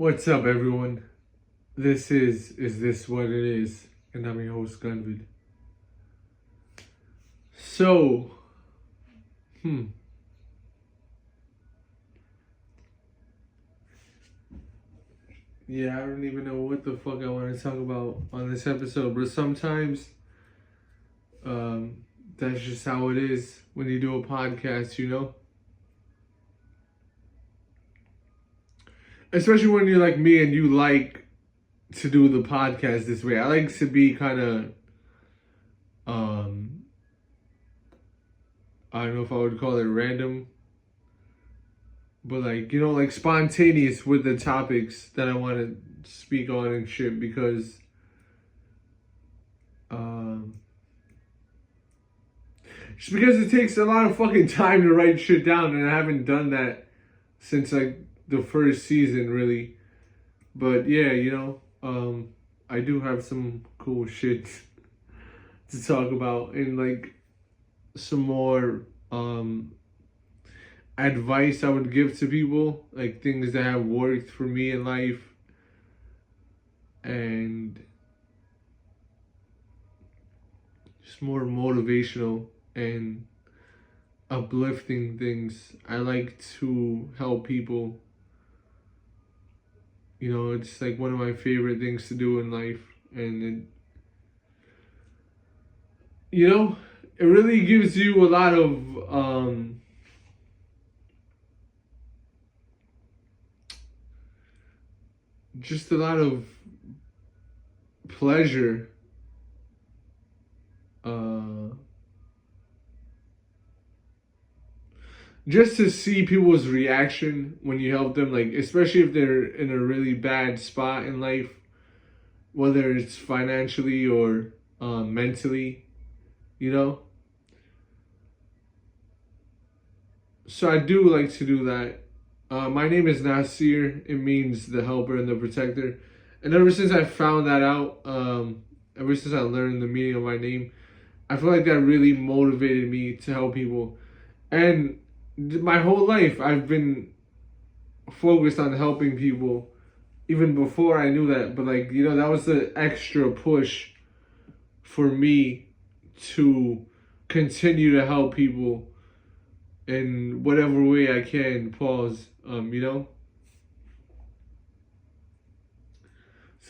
What's up, everyone? This is This What It Is? And I'm your host, Gunvid. So, yeah, I don't even know what the fuck I want to talk about on this episode, but sometimes, that's just how it is when you do a podcast, you know? Especially when you're like me and you like to do the podcast this way. I like to be kind of, I don't know if I would call it random, but like spontaneous with the topics that I want to speak on and shit, because just because it takes a lot of fucking time to write shit down, and I haven't done that since like the first season, really. But yeah, I do have some cool shit to talk about, and like some more advice I would give to people, like things that have worked for me in life, and just more motivational and uplifting things. I like to help people. It's like one of my favorite things to do in life, and it really gives you a lot of just a lot of pleasure just to see people's reaction when you help them, like especially if they're in a really bad spot in life, whether it's financially or mentally, so I do like to do that. My name is Nasir. It means the helper and the protector. And ever since I found that out, ever since I learned the meaning of my name, I feel like that really motivated me to help people. And my whole life, I've been focused on helping people, even before I knew that. But that was the extra push for me to continue to help people in whatever way I can. So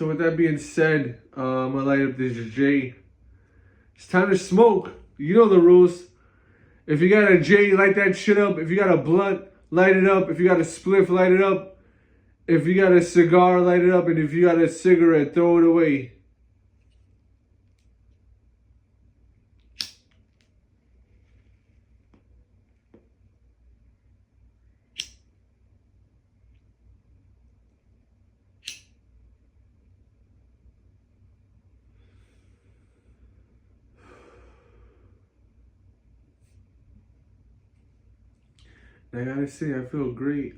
with that being said, I'm gonna light up this J. It's time to smoke. You know the rules. If you got a J, light that shit up. If you got a blunt, light it up. If you got a spliff, light it up. If you got a cigar, light it up. And if you got a cigarette, throw it away. I gotta say, I feel great.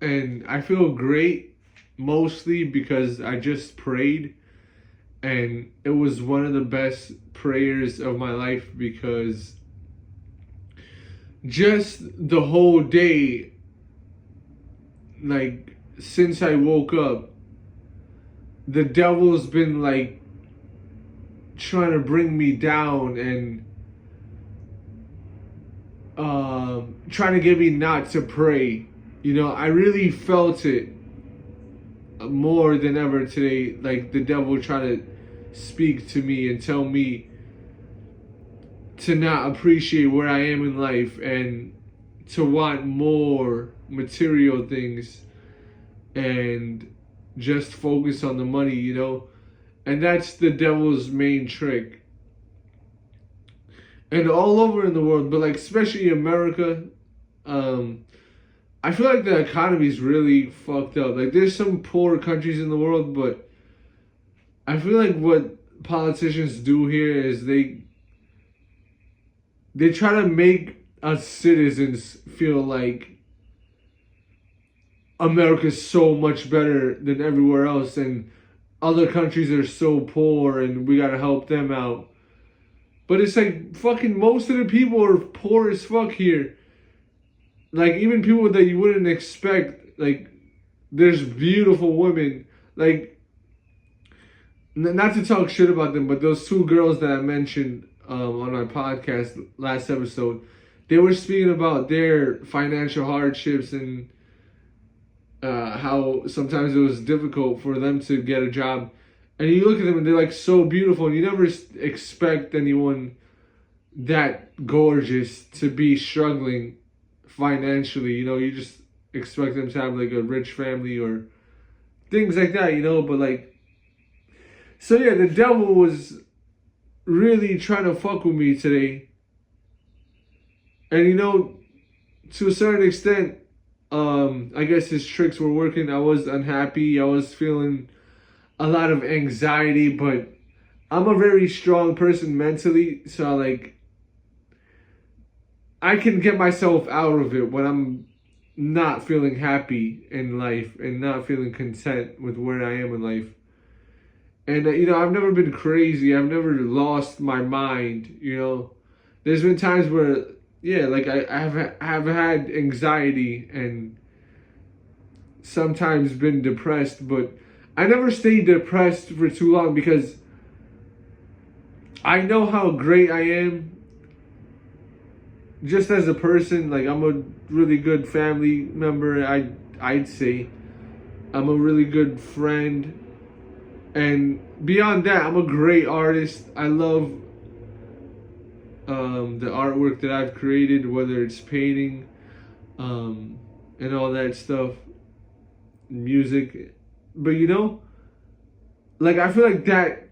And I feel great mostly because I just prayed, and it was one of the best prayers of my life, because just the whole day, like since I woke up, the devil's been like trying to bring me down and trying to get me not to pray. I really felt it more than ever today, like the devil trying to speak to me and tell me to not appreciate where I am in life and to want more material things and just focus on the money, and that's the devil's main trick. And all over in the world, but like especially America, I feel like the economy is really fucked up. Like there's some poor countries in the world, but I feel like what politicians do here is they try to make us citizens feel like America's so much better than everywhere else, and other countries are so poor and we gotta help them out. But it's like fucking most of the people are poor as fuck here. Like even people that you wouldn't expect. Like there's beautiful women. Like not to talk shit about them, but those two girls that I mentioned on my podcast last episode, they were speaking about their financial hardships and how sometimes it was difficult for them to get a job. And you look at them and they're like so beautiful, and you never expect anyone that gorgeous to be struggling financially. You know, you just expect them to have like a rich family or things like that, you know. But like, so yeah, the devil was really trying to fuck with me today. And you know, to a certain extent, I guess his tricks were working. I was unhappy. I was feeling a lot of anxiety, but I'm a very strong person mentally, so like I can get myself out of it when I'm not feeling happy in life and not feeling content with where I am in life. And you know, I've never been crazy. I've never lost my mind. You know, there's been times where, yeah, like I've had anxiety and sometimes been depressed, but I never stayed depressed for too long because I know how great I am just as a person. Like I'm a really good family member. I'd say I'm a really good friend. And beyond that, I'm a great artist. I love the artwork that I've created, whether it's painting and all that stuff, music. But you know, like I feel like that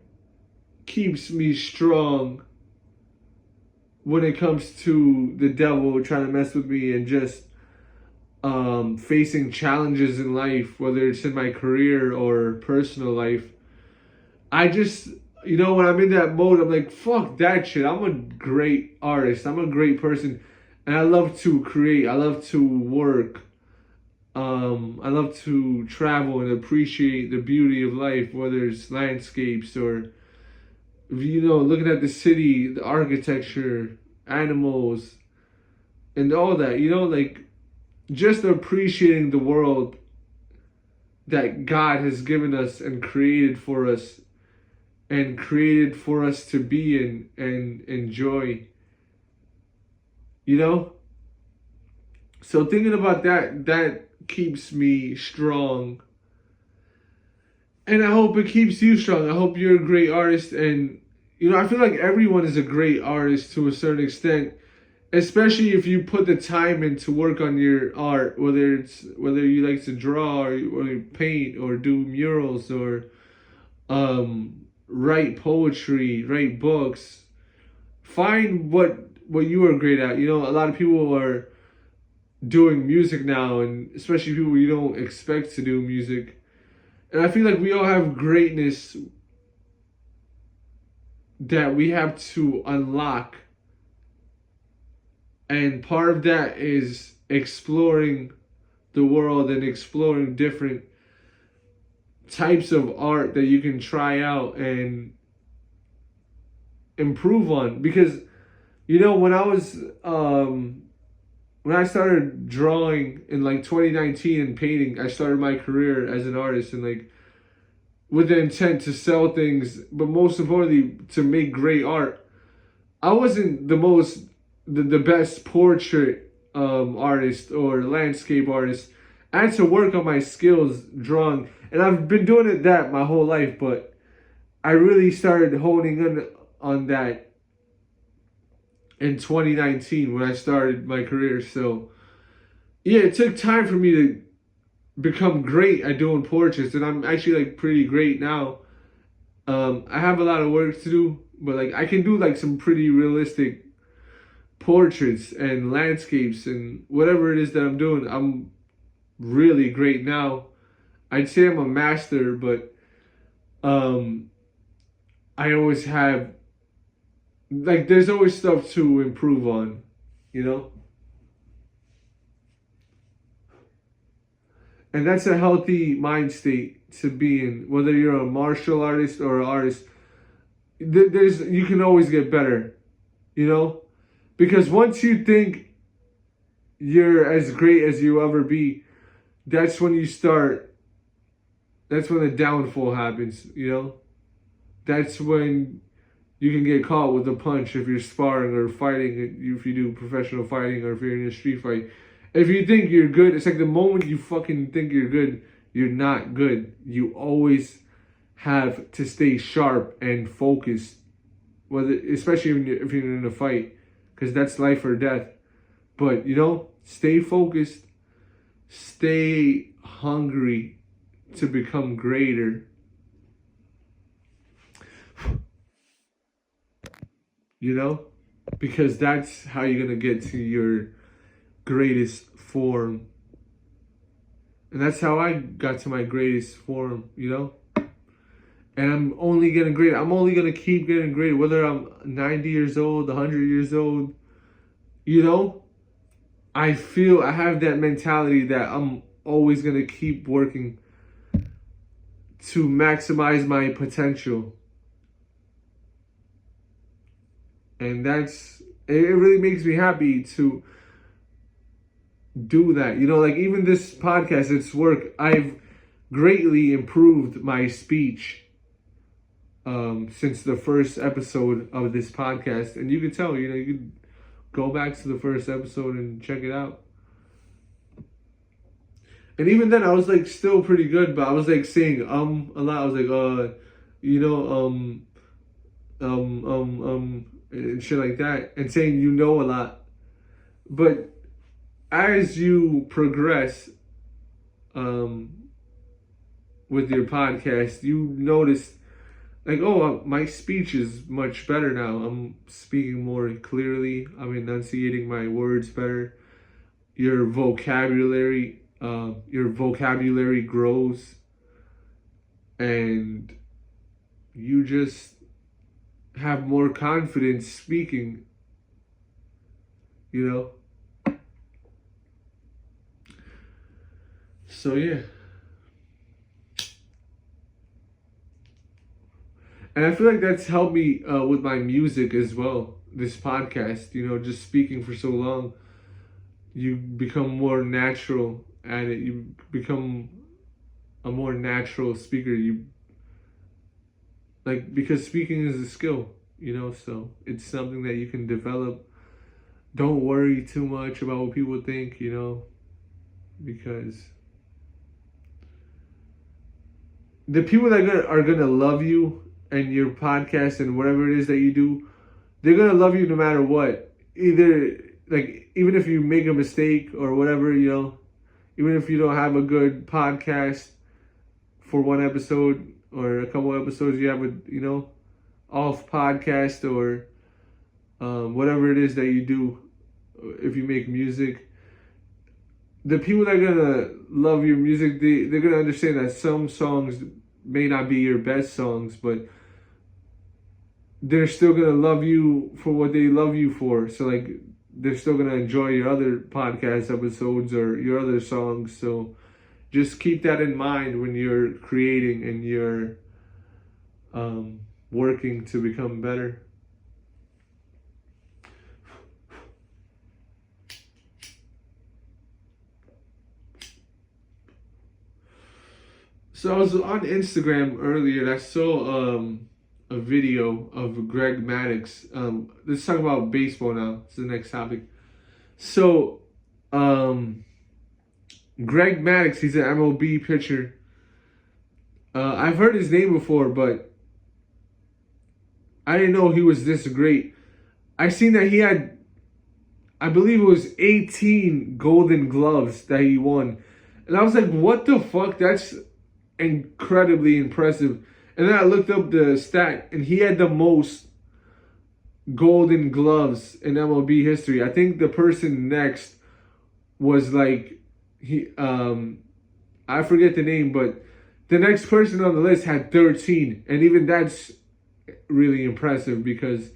keeps me strong when it comes to the devil trying to mess with me and just facing challenges in life, whether it's in my career or personal life. I just, you know, when I'm in that mode, I'm like, fuck that shit. I'm a great artist. I'm a great person. And I love to create. I love to work. I love to travel and appreciate the beauty of life, whether it's landscapes or, you know, looking at the city, the architecture, animals, and all that. You know, like, just appreciating the world that God has given us and created for us. And created for us to be in and enjoy. You know? So thinking about that keeps me strong. And I hope it keeps you strong. I hope you're a great artist. And, you know, I feel like everyone is a great artist to a certain extent. Especially if you put the time in to work on your art. Whether you like to draw or paint or do murals or write poetry, write books. Find what you are great at. You know, a lot of people are doing music now, and especially people you don't expect to do music. And I feel like we all have greatness that we have to unlock. And part of that is exploring the world and exploring different types of art that you can try out and improve on. Because, you know, when I started drawing in like 2019 and painting, I started my career as an artist and like with the intent to sell things, but most importantly to make great art. I wasn't the best portrait artist or landscape artist. I had to work on my skills drawing. And I've been doing that my whole life, but I really started honing in on that in 2019 when I started my career. So, yeah, it took time for me to become great at doing portraits, and I'm actually like pretty great now. I have a lot of work to do, but like I can do like some pretty realistic portraits and landscapes and whatever it is that I'm doing. I'm really great now. I'd say I'm a master, but I always have, like, there's always stuff to improve on, you know? And that's a healthy mind state to be in, whether you're a martial artist or an artist. You can always get better. you know? Because once you think you're as great as you ever be, that's when that's when the downfall happens, you know? That's when you can get caught with a punch if you're sparring or fighting, if you do professional fighting or if you're in a street fight. If you think you're good, it's like the moment you fucking think you're good, you're not good. You always have to stay sharp and focused, whether, especially if you're in a fight, because that's life or death. But, you know, stay focused, stay hungry to become greater. You know? Because that's how you're going to get to your greatest form. And that's how I got to my greatest form, you know? And I'm only getting greater. I'm only going to keep getting greater. Whether I'm 90 years old, 100 years old, you know? I have that mentality that I'm always going to keep working to maximize my potential. And it really makes me happy to do that. You know, like even this podcast, it's work. I've greatly improved my speech since the first episode of this podcast. And you can tell, you know, you can go back to the first episode and check it out. And even then, I was like still pretty good, but I was like saying a lot. I was like, you know, and shit like that, and saying you know a lot. But as you progress with your podcast, you notice like, oh, my speech is much better now. I'm speaking more clearly. I'm enunciating my words better. Your vocabulary grows, and you just have more confidence speaking, you know? So, yeah. And I feel like that's helped me with my music as well. This podcast, you know, just speaking for so long, you become more natural at it. You become a more natural speaker. Because speaking is a skill, you know, so it's something that you can develop. Don't worry too much about what people think, you know, because the people that are gonna love you and your podcast and whatever it is that you do, they're gonna love you no matter what. Either, like, even if you make a mistake or whatever, you know, even if you don't have a good podcast for one episode or a couple episodes, you have a, you know, off podcast or whatever it is that you do. If you make music, the people that are gonna love your music, they're gonna understand that some songs may not be your best songs, but they're still gonna love you for what they love you for. So like, they're still gonna enjoy your other podcast episodes or your other songs. So just keep that in mind when you're creating and you're working to become better. So I was on Instagram earlier and I saw a video of Greg Maddux. Let's talk about baseball now. It's the next topic. So Greg Maddux, he's an MLB pitcher. I've heard his name before, but I didn't know he was this great. I seen that he had, I believe it was 18 Golden Gloves that he won. And I was like, what the fuck? That's incredibly impressive. And then I looked up the stat, and he had the most Golden Gloves in MLB history. I think the person next was like, I forget the name, but the next person on the list had 13. And even that's really impressive because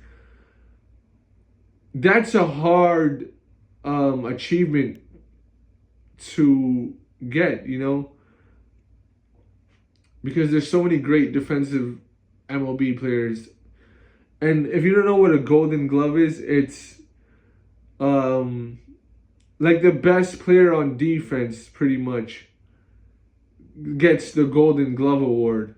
that's a hard achievement to get, you know? Because there's so many great defensive MLB players. And if you don't know what a Golden Glove is, it's um like the best player on defense pretty much gets the Golden Glove award.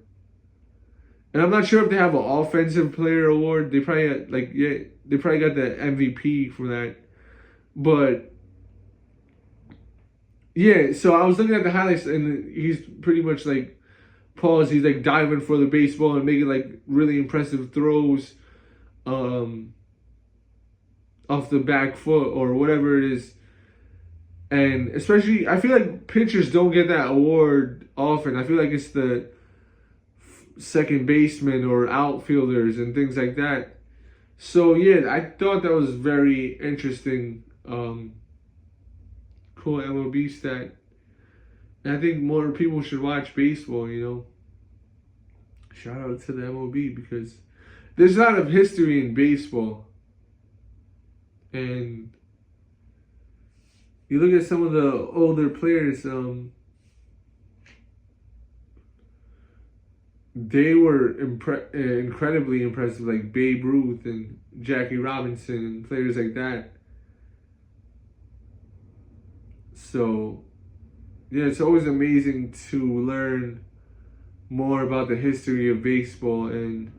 And I'm not sure if they have an offensive player award. They probably they probably got the MVP for that. But yeah, so I was looking at the highlights and he's pretty much like pause. He's like diving for the baseball and making like really impressive throws, off the back foot or whatever it is. And especially, I feel like pitchers don't get that award often. I feel like it's the second baseman or outfielders and things like that. So yeah, I thought that was very interesting. Cool MLB stat. And I think more people should watch baseball. Shout out to the MLB because there's a lot of history in baseball, and you look at some of the older players. They were incredibly impressive, like Babe Ruth and Jackie Robinson and players like that. So, yeah, it's always amazing to learn more about the history of baseball and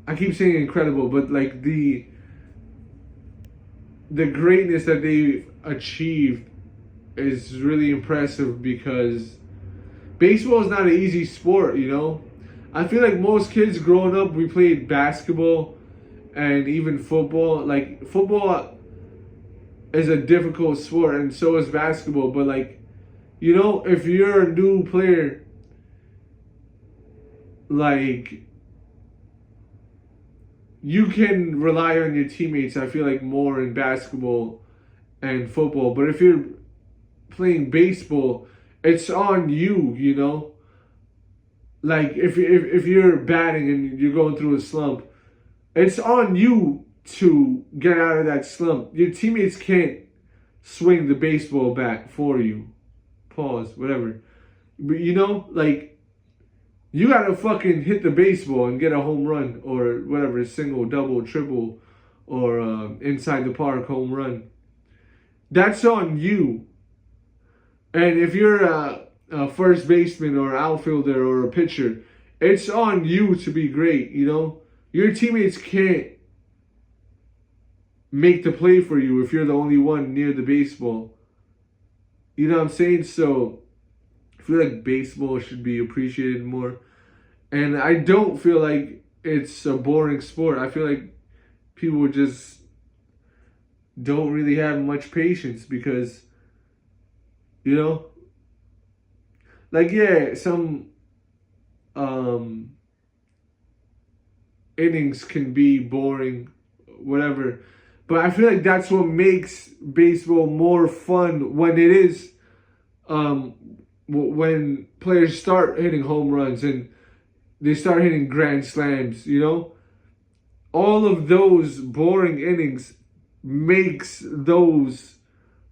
I keep saying incredible, but like the greatness that they've achieved is really impressive because baseball is not an easy sport, I feel like most kids growing up, we played basketball and even football. Like, football is a difficult sport, and so is basketball. But, like, if you're a new player, like, you can rely on your teammates, I feel like, more in basketball and football. But if you're playing baseball, it's on you, Like, if you're batting and you're going through a slump, it's on you to get out of that slump. Your teammates can't swing the baseball bat for you. Pause, whatever. But, like, you gotta fucking hit the baseball and get a home run or whatever, single, double, triple, or inside the park home run. That's on you. And if you're a first baseman or outfielder or a pitcher, it's on you to be great, Your teammates can't make the play for you if you're the only one near the baseball. You know what I'm saying? So I feel like baseball should be appreciated more. And I don't feel like it's a boring sport. I feel like people just don't really have much patience because, like, yeah, some innings can be boring, whatever. But I feel like that's what makes baseball more fun when it is, when players start hitting home runs and they start hitting grand slams, All of those boring innings makes those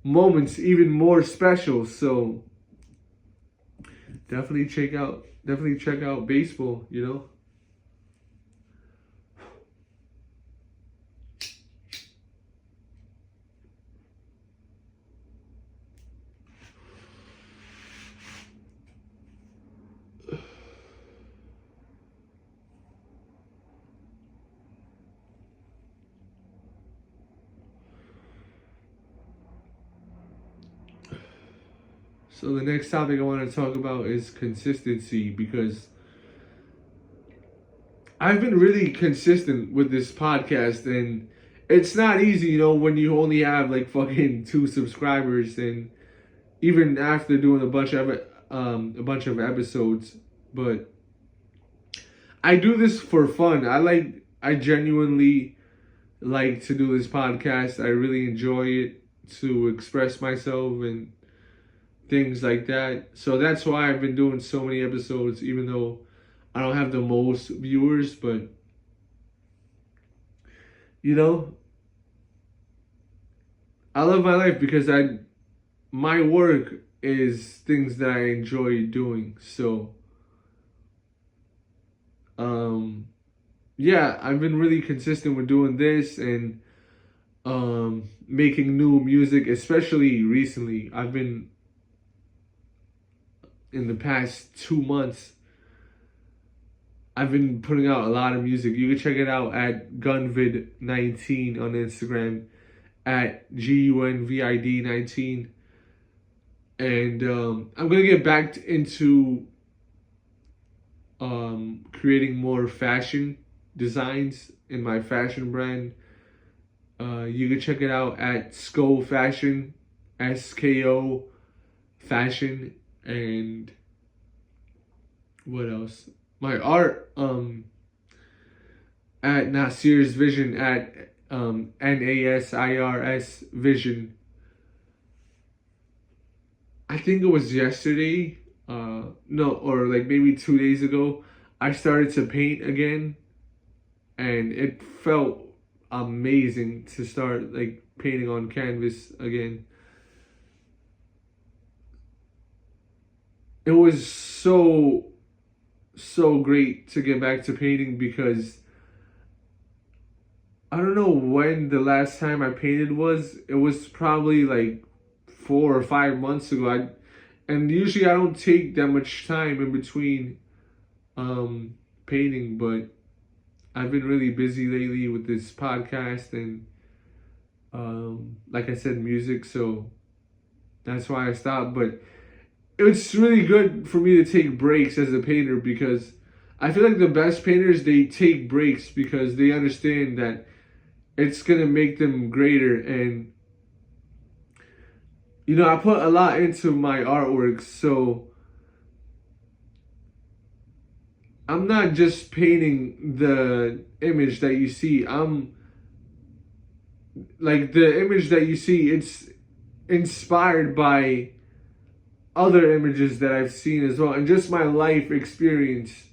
moments even more special. So definitely check out baseball, So the next topic I want to talk about is consistency because I've been really consistent with this podcast, and it's not easy, when you only have like fucking 2 subscribers, and even after doing a bunch of episodes. But I do this for fun. I genuinely like to do this podcast. I really enjoy it to express myself and things like that. So that's why I've been doing so many episodes, even though I don't have the most viewers. But, I love my life because my work is things that I enjoy doing. So, yeah, I've been really consistent with doing this and making new music, especially recently. I've been in the past 2 months. I've been putting out a lot of music. You can check it out at Gunvid19 on Instagram, at GUNVID19. And I'm gonna get back into creating more fashion designs in my fashion brand. You can check it out at SKO Fashion, SKO Fashion, and what else? My art at Nasir's Vision, at NASIRS Vision. I think it was yesterday, no, or like maybe 2 days ago, I started to paint again, and it felt amazing to start like painting on canvas again. It was so great to get back to painting because I don't know when the last time I painted was. It was probably like 4 or 5 months ago. And usually I don't take that much time in between painting, but I've been really busy lately with this podcast and like I said, music, so that's why I stopped. But it's really good for me to take breaks as a painter because I feel like the best painters, they take breaks because they understand that it's gonna make them greater. And you know, I put a lot into my artwork, so I'm not just painting the image that you see. I'm like, the image that you see, it's inspired by other images that I've seen as well, and just my life experience.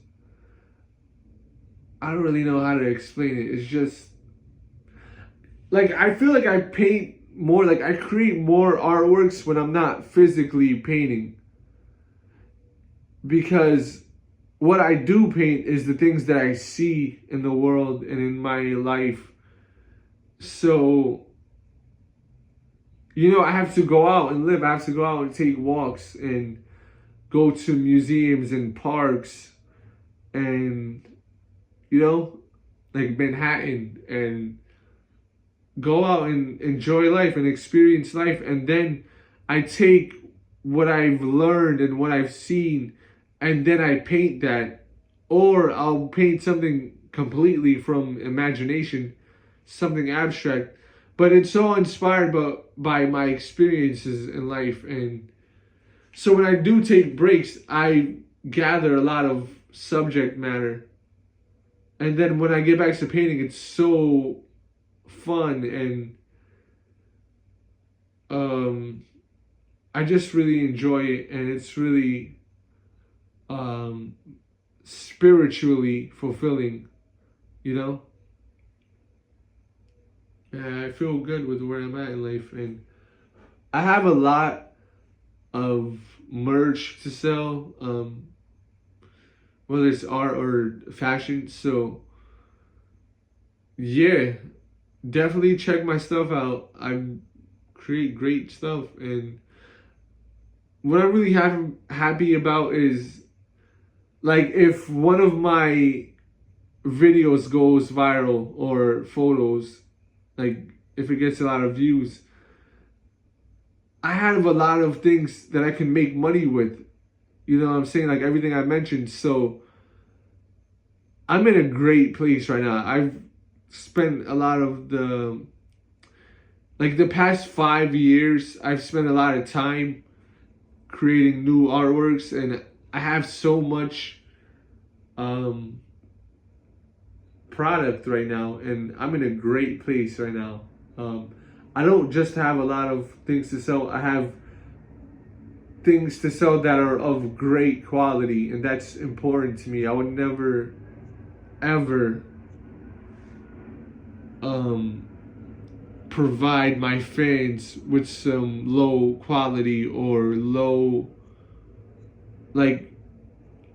I don't really know how to explain it. It's just like I feel like I paint more, like I create more artworks when I'm not physically painting, because what I do paint is the things that I see in the world and in my life. So, you know, I have to go out and live. I have to go out and take walks and go to museums and parks and, you know, like Manhattan, and go out and enjoy life and experience life. And then I take what I've learned and what I've seen, and then I paint that. Or I'll paint something completely from imagination, something abstract. But it's all inspired by my experiences in life. And so when I do take breaks, I gather a lot of subject matter. And then when I get back to painting, it's so fun, and I just really enjoy it, and it's really spiritually fulfilling, you know? And I feel good with where I'm at in life, and I have a lot of merch to sell, whether it's art or fashion. So yeah, definitely check my stuff out. I create great stuff, and what I'm really happy about is, like, if one of my videos goes viral, or photos, like if it gets a lot of views, I have a lot of things that I can make money with. You know what I'm saying? Like everything I mentioned. So I'm in a great place right now. I've spent a lot of the past 5 years, I've spent a lot of time creating new artworks, and I have so much product right now, and I'm in a great place right now. I don't just have a lot of things to sell. I have things to sell that are of great quality, and that's important to me. I would never ever provide my fans with some low quality or low, like,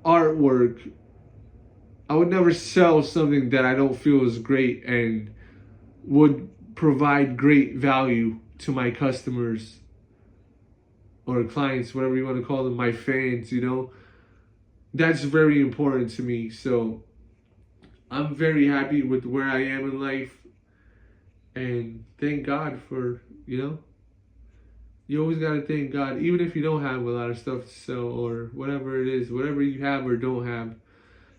artwork I would never sell something that I don't feel is great and would provide great value to my customers or clients, whatever you want to call them, my fans, you know. That's very important to me. So I'm very happy with where I am in life. And thank God for, you know, you always got to thank God, even if you don't have a lot of stuff to sell or whatever it is, whatever you have or don't have,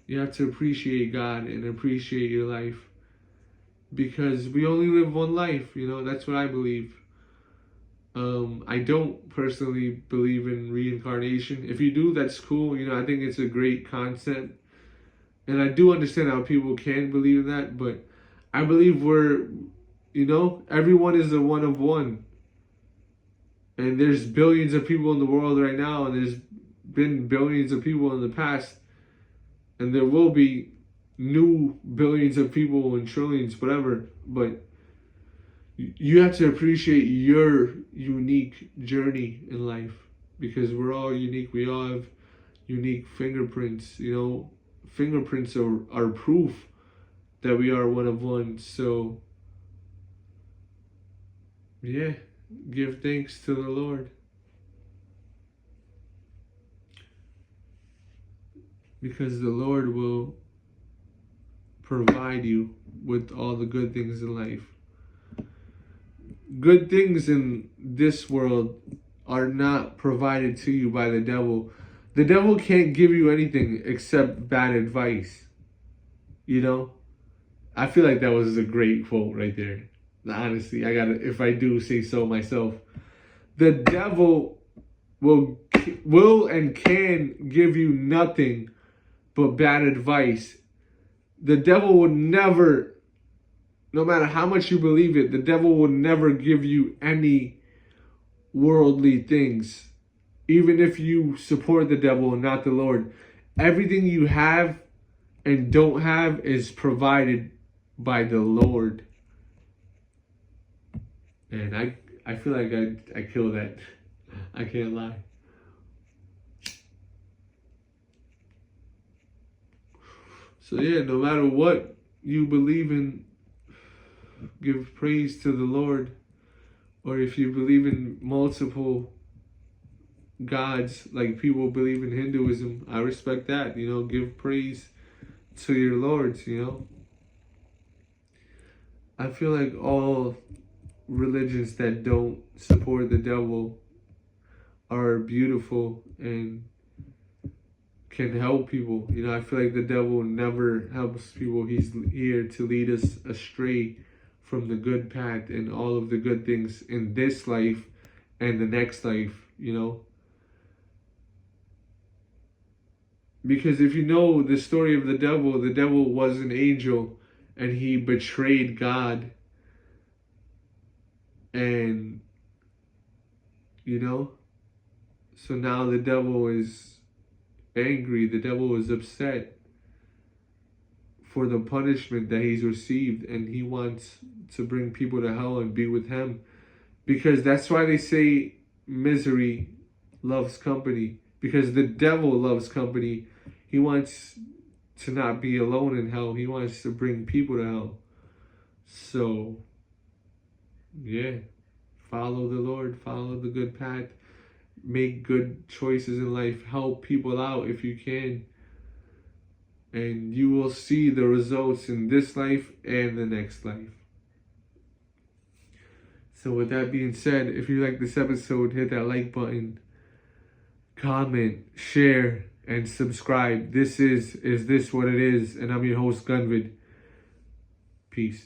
you have to appreciate God and appreciate your life. Because we only live one life, you know, that's what I believe. I don't personally believe in reincarnation. If you do, that's cool. You know, I think it's a great concept. And I do understand how people can believe in that, but I believe you know, everyone is a one of one. And there's billions of people in the world right now, and there's been billions of people in the past. And there will be new billions of people and trillions, whatever. But you have to appreciate your unique journey in life, because we're all unique. We all have unique fingerprints, you know. Fingerprints are proof that we are one of one. So yeah, give thanks to the Lord, because the Lord will provide you with all the good things in life. Good things in this world are not provided to you by the devil. The devil can't give you anything except bad advice. You know? I feel like that was a great quote right there. Honestly, if I do say so myself. The devil will and can give you nothing but bad advice. The devil would never, no matter how much you believe it, the devil will never give you any worldly things. Even if you support the devil and not the Lord, everything you have and don't have is provided by the Lord. And I feel like I killed that. I can't lie. So yeah, no matter what you believe in, give praise to the Lord. Or if you believe in multiple gods, like people believe in Hinduism, I respect that. You know, give praise to your lords, you know. I feel like all religions that don't support the devil are beautiful and can help people. You know, I feel like the devil never helps people. He's here to lead us astray from the good path and all of the good things in this life and the next life, you know. Because if you know the story of the devil was an angel and he betrayed God. And, you know, so now the devil is angry. The devil is upset for the punishment that he's received. And he wants to bring people to hell and be with him. Because that's why they say misery loves company. Because the devil loves company. He wants to not be alone in hell. He wants to bring people to hell. So, yeah. Follow the Lord. Follow the good path. Make good choices in life. Help people out if you can. And you will see the results in this life and the next life. So with that being said, if you like this episode, hit that like button. Comment, share, and subscribe. This is This What It Is? And I'm your host, Gunvid. Peace.